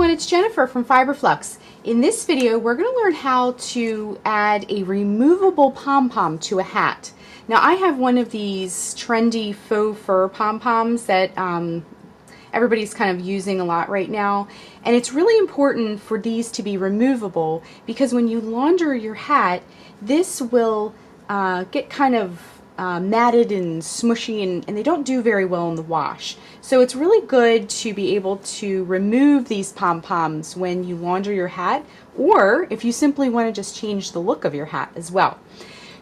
everyone, it's Jennifer from Flux. In this video, we're going to learn how to add a removable pom-pom to a hat. Now, I have one of these trendy faux fur pom-poms that everybody's kind of using a lot right now. And it's really important for these to be removable because when you launder your hat, this will get kind of matted and smushy, and they don't do very well in the wash. So it's really good to be able to remove these pom-poms when you launder your hat, or if you simply want to just change the look of your hat as well.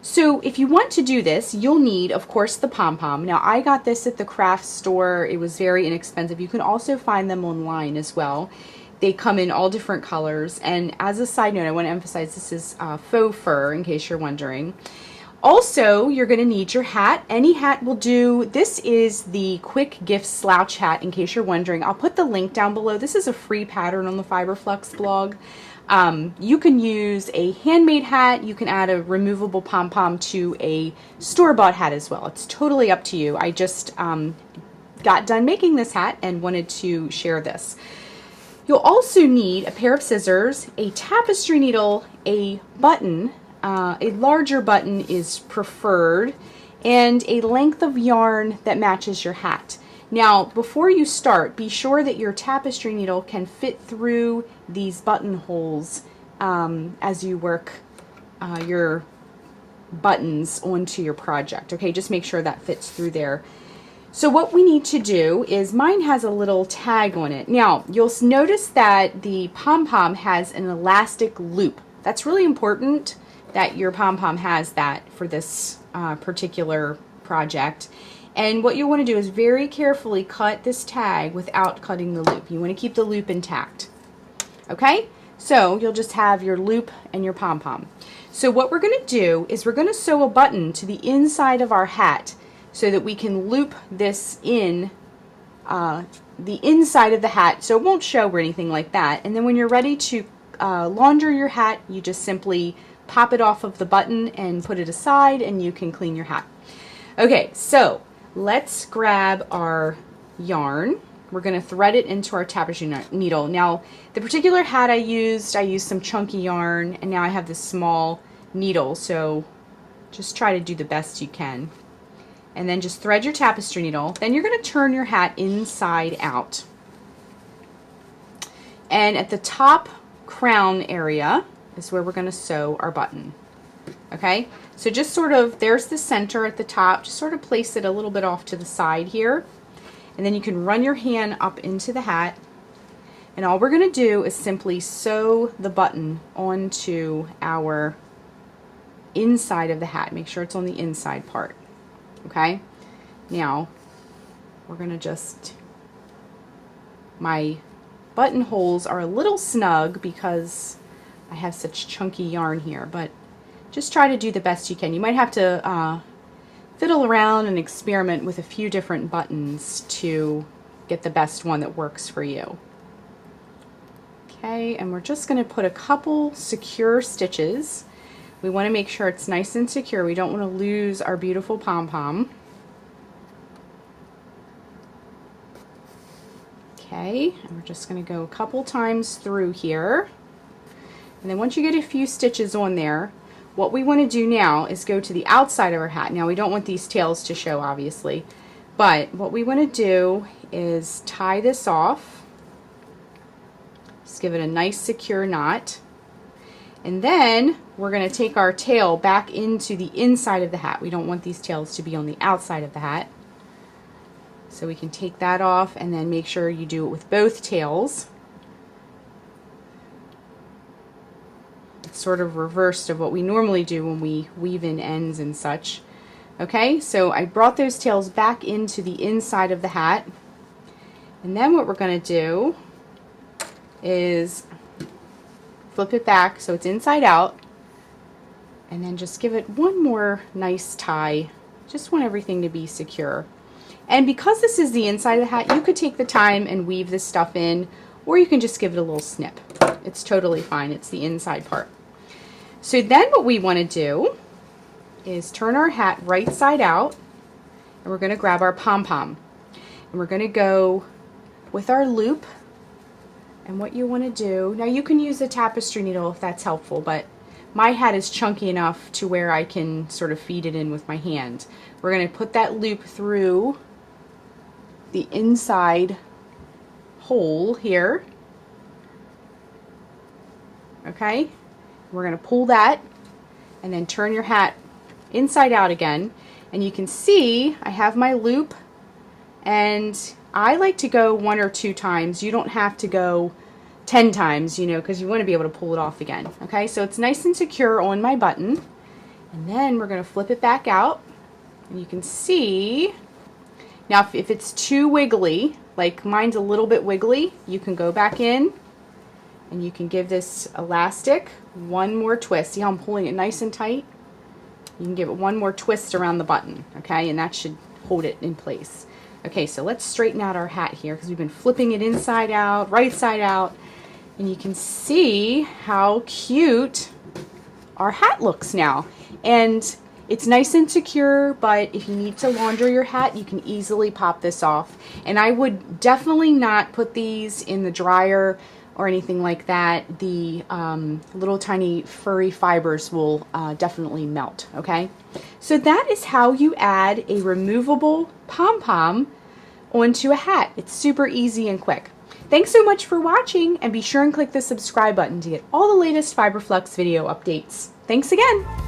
So if you want to do this, you'll need, of course, the pom-pom. Now, I got this at the craft store. It was very inexpensive. You can also find them online as well. They come in all different colors. And as a side note, I want to emphasize this is faux fur, in case you're wondering. Also, you're going to need your hat. Any hat will do. This is the Quick Gift Slouch hat, in case you're wondering. I'll put the link down below. This is a free pattern on the Flux blog. You can use a handmade hat. You can add a removable pom-pom to a store-bought hat as well. It's totally up to you. I just got done making this hat and wanted to share this. You'll also need a pair of scissors, a tapestry needle, a button. A larger button is preferred, and a length of yarn that matches your hat. Now, before you start, be sure that your tapestry needle can fit through these buttonholes as you work your buttons onto your project. Okay, just make sure that fits through there. So what we need to do is, mine has a little tag on it. Now, you'll notice that the pom-pom has an elastic loop. That's really important that your pom-pom has that for this particular project. And what you want to do is very carefully cut this tag without cutting the loop. You want to keep the loop intact. Okay? So you'll just have your loop and your pom-pom. So what we're going to do is we're going to sew a button to the inside of our hat so that we can loop this in the inside of the hat so it won't show or anything like that. And then when you're ready to launder your hat, you just simply pop it off of the button and put it aside, and you can clean your hat. Okay, so let's grab our yarn. We're going to thread it into our tapestry needle. Now, the particular hat I used some chunky yarn, and now I have this small needle, so just try to do the best you can. And then just thread your tapestry needle. Then you're going to turn your hat inside out. And at the top crown area is where we're going to sew our button. Okay, so just sort of, there's the center at the top, just sort of place it a little bit off to the side here, and then you can run your hand up into the hat, and all we're going to do is simply sew the button onto our inside of the hat. Make sure it's on the inside part. Okay, now we're going to just, my buttonholes are a little snug because I have such chunky yarn here, but just try to do the best you can. You might have to fiddle around and experiment with a few different buttons to get the best one that works for you. Okay, and we're just going to put a couple secure stitches. We want to make sure it's nice and secure. We don't want to lose our beautiful pom-pom. Okay, and we're just going to go a couple times through here. And then once you get a few stitches on there, what we want to do now is go to the outside of our hat. Now, we don't want these tails to show, obviously, but what we want to do is tie this off. Just give it a nice secure knot. And then we're going to take our tail back into the inside of the hat. We don't want these tails to be on the outside of the hat. So we can take that off, and then make sure you do it with both tails. Sort of reversed of what we normally do when we weave in ends and such. Okay, so I brought those tails back into the inside of the hat, and then what we're going to do is flip it back so it's inside out, and then just give it one more nice tie. Just want everything to be secure. And because this is the inside of the hat, you could take the time and weave this stuff in, or you can just give it a little snip. It's totally fine. It's the inside part. So then what we want to do is turn our hat right side out, and we're going to grab our pom-pom, and we're going to go with our loop And what you want to do, now you can use a tapestry needle if that's helpful, but my hat is chunky enough to where I can sort of feed it in with my hand. We're going to put that loop through the inside hole here. Okay? We're going to pull that and then turn your hat inside out again. And you can see I have my loop, and I like to go 1 or 2 times. You don't have to go 10 times, you know, because you want to be able to pull it off again. Okay, so it's nice and secure on my button. And then we're going to flip it back out. And you can see, now if it's too wiggly, like mine's a little bit wiggly, you can go back in and you can give this elastic one more twist. See how I'm pulling it nice and tight? You can give it one more twist around the button, okay, and that should hold it in place. Okay, so let's straighten out our hat here because we've been flipping it inside out, right side out, and you can see how cute our hat looks now. And it's nice and secure, but if you need to launder your hat, you can easily pop this off. And I would definitely not put these in the dryer or anything like that. The little tiny furry fibers will definitely melt, okay? So that is how you add a removable pom-pom onto a hat. It's super easy and quick. Thanks so much for watching, and be sure and click the subscribe button to get all the latest Flux video updates. Thanks again!